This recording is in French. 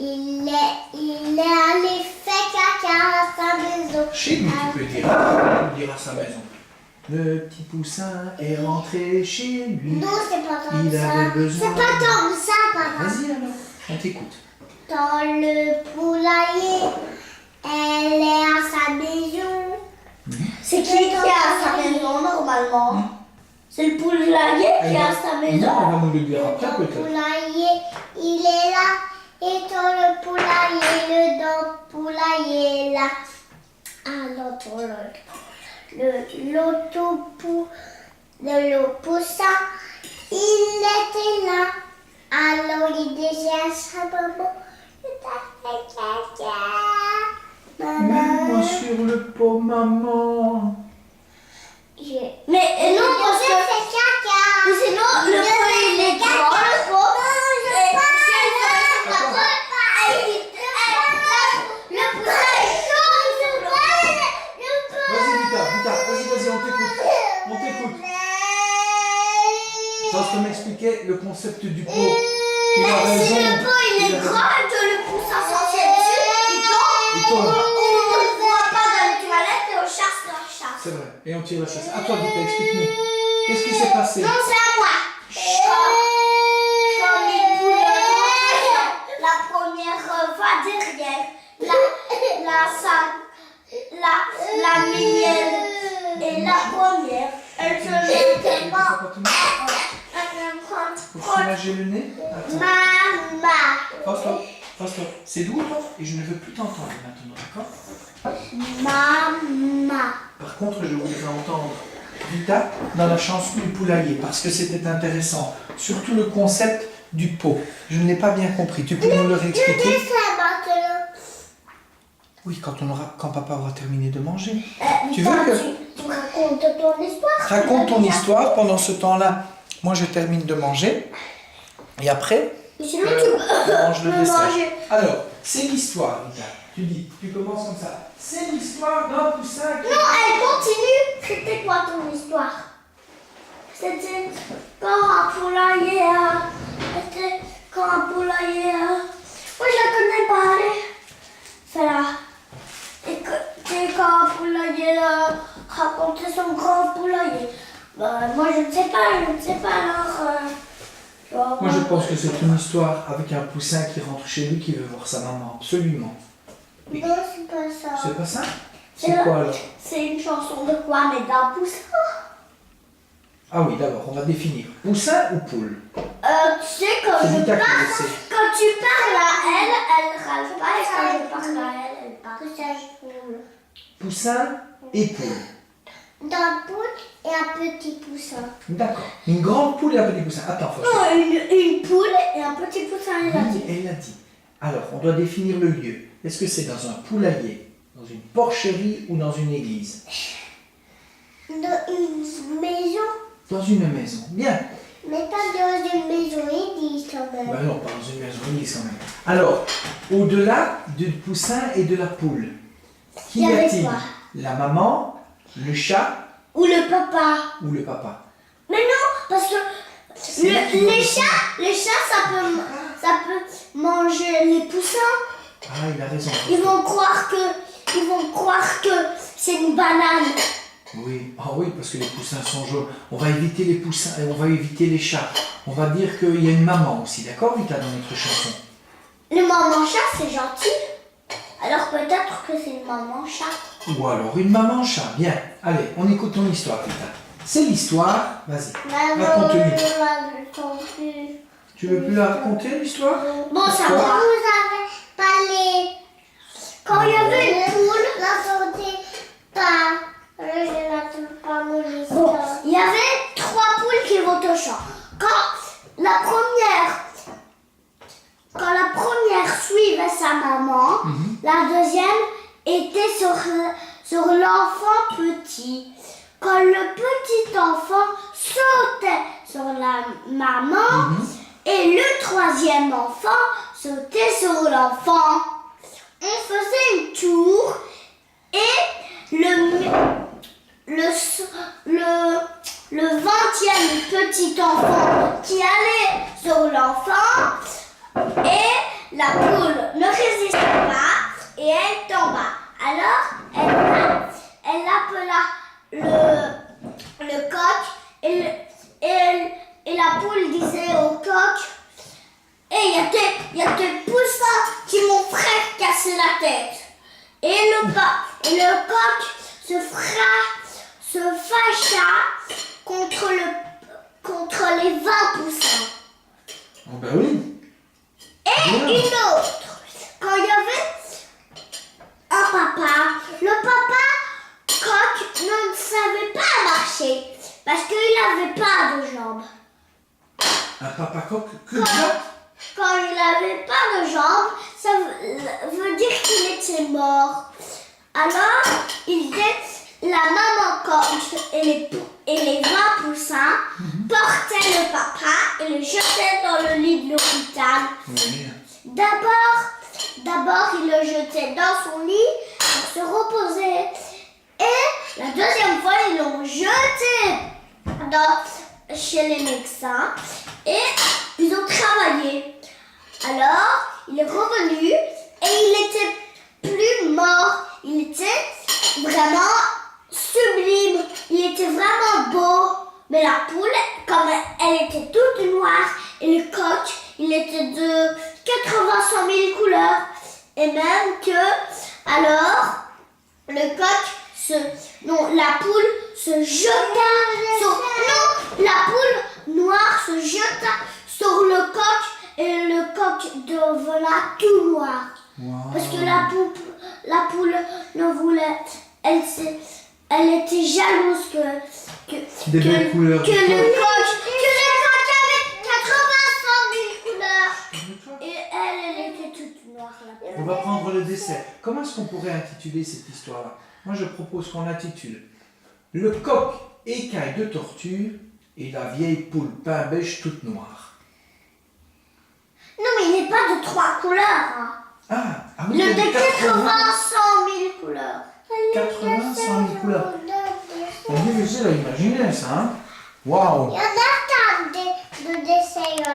il est allé faire caca à sa maison. Chez lui, tu peux dire. Tu peux dire à sa maison. Le petit poussin est rentré chez lui. Non, c'est pas comme Il ça. avait besoin. C'est pas comme ça, papa. Vas-y alors, on t'écoute. Dans le poulailler, elle est à sa maison. C'est qui est à sa maison normalement? C'est le poulailler qui est à sa maison. Non, on va nous le dire Dans après le peut-être. poulailler, il est là. Et dans le poulailler, poulailler là. Alors dans le poussin, il était là. Alors il disait à sa maman, t'as fait caca. Mets-moi sur le pot, maman. Mais non, parce que fait caca. sinon le pot il est grand, le pot. Le poussin est chaud. Vas-y, Vita, vas-y, on t'écoute. On t'écoute. Ça m'expliquait le concept du pot. Il a raison. Si le pot il est grand et que le poussin s'en tient dessus, il tombe. Il tombe. On ne le voit pas dans les toilettes et on chasse la chasse. C'est vrai. Et on tire la chasse. À toi, Vita, explique-nous. Qu'est-ce qui s'est passé? Non, c'est à moi. Comme les poules rentrent, la première va derrière. La mignonne et la première. Elle se met pas. Faut soulager le nez. Attends. Maman. Fausse-toi. C'est doux, toi? Et je ne veux plus t'entendre maintenant, d'accord? Maman. Par contre, je voudrais entendre Vita dans la chanson du poulailler, parce que c'était intéressant. Surtout le concept du pot. Je ne l'ai pas bien compris. Tu peux nous le réexpliquer? Oui, quand papa aura terminé de manger. Tu veux que... Tu racontes ton histoire. Raconte ton histoire. Pendant ce temps-là, moi je termine de manger. Et après, Sinon, on mange le peux dessert. manger. Alors, c'est l'histoire, Vita. Tu commences comme ça. C'est l'histoire d'un poussin qui... Non, elle continue. C'était quoi ton histoire? C'était quand un poulailler a... C'était quand un poulailler a... Oui, je la connais pas, allez. Celle-là. Et quand un poulailler a raconté son grand poulailler. Moi, je ne sais pas, alors... Moi je pense que c'est une histoire avec un poussin qui rentre chez lui, qui veut voir sa maman, absolument. Non, c'est pas ça. C'est pas ça? C'est C'est quoi alors? C'est une chanson de quoi, mais d'un poussin. Ah oui, d'abord, on va définir. Poussin ou poule? Tu sais, quand C'est je Vita qui parle, le sait. quand tu parles à elle, elle râle pas, et quand je parle à elle, elle parle. Poussin et poule. D'un poule et un petit poussin. D'accord. Une grande poule et un petit poussin. Attends, Fausse. Non, une poule et un petit poussin, elle a Oui, dit. elle l'a dit. Alors, on doit définir le lieu. Est-ce que c'est dans un poulailler, dans une porcherie ou dans une église? Dans une maison, Dans une maison. Bien. mais pas dans une maison église quand même. Ben non, pas dans une maison église quand même. Alors, au-delà du poussin et de la poule, qui Il y y avait a-t-il? quoi? La maman, le chat Ou le papa. ou le papa? Mais non, parce que les chats, ça peut manger les poussins. Ah, il a raison. Ils vont croire que c'est une banane. Oui, ah oui, parce que les poussins sont jaunes. On va éviter les poussins et on va éviter les chats. On va dire qu'il y a une maman aussi, d'accord, Vita, dans notre chanson? Le maman chat, c'est gentil. Alors peut-être que c'est une maman chat. Ou alors une maman chat. Bien, allez, on écoute ton histoire, Vita. C'est l'histoire, vas-y, raconte-lui. Tu veux plus la raconter, l'histoire? Bon, ça Pourquoi? va. Vous avez pas les... Quand il y avait une poule, N'attendez pas. Je n'attends pas mon bon, histoire. il y avait 3 poules qui vont au champ. Quand la première suivait sa maman, la deuxième était sur l'enfant petit. Quand le petit enfant sautait sur la maman et le troisième enfant sautait sur l'enfant, on faisait une tour et le 20e petit enfant qui allait sur l'enfant et la poule ne résiste pas et elle tomba. Alors, elle appela le coq et la poule disait au coq, il y a des poussins qui m'ont frère cassé la tête. Et le coq se fâcha contre les 20 poussins. Oh ben oui. Et Bien. une autre. Quand il y avait un papa, le papa coq ne savait pas marcher parce qu'il n'avait pas de jambes. Un papa coq que ça? Quand il n'avait pas de jambes, ça veut dire qu'il était mort. Alors, la maman coq et les 20 poussins portaient le papa et le jetaient dans le lit de l'hôpital. Oui. D'abord, ils le jetaient dans son lit pour se reposer. Et la deuxième fois, ils l'ont jeté chez les médecins et ils ont travaillé. Alors, il est revenu et il était plus mort. Il était vraiment sublime. Il était vraiment beau. Mais la poule, comme elle était toute noire, et le coq, il était de 80 000 couleurs. Et même que, alors, le coq la poule se jeta la poule noire se jeta sur le coq et le coq devena tout noir. Wow. Parce que la poule ne voulait, elle était jalouse Des belles couleurs que du le coq. coq avait 85 000 couleurs. Et elle était toute noire. La poule. On va prendre le dessert. Comment est-ce qu'on pourrait intituler cette histoire-là? Moi, je propose qu'on intitule Le coq écaille de tortue et la vieille poule pain beige toute noire. Non, mais il n'est pas de 3 couleurs. Hein. Ah oui, Il est il y a de 80 100 000 couleurs. 80, 100 000 couleurs. On est difficile à imaginer ça, hein? Waouh! Il y en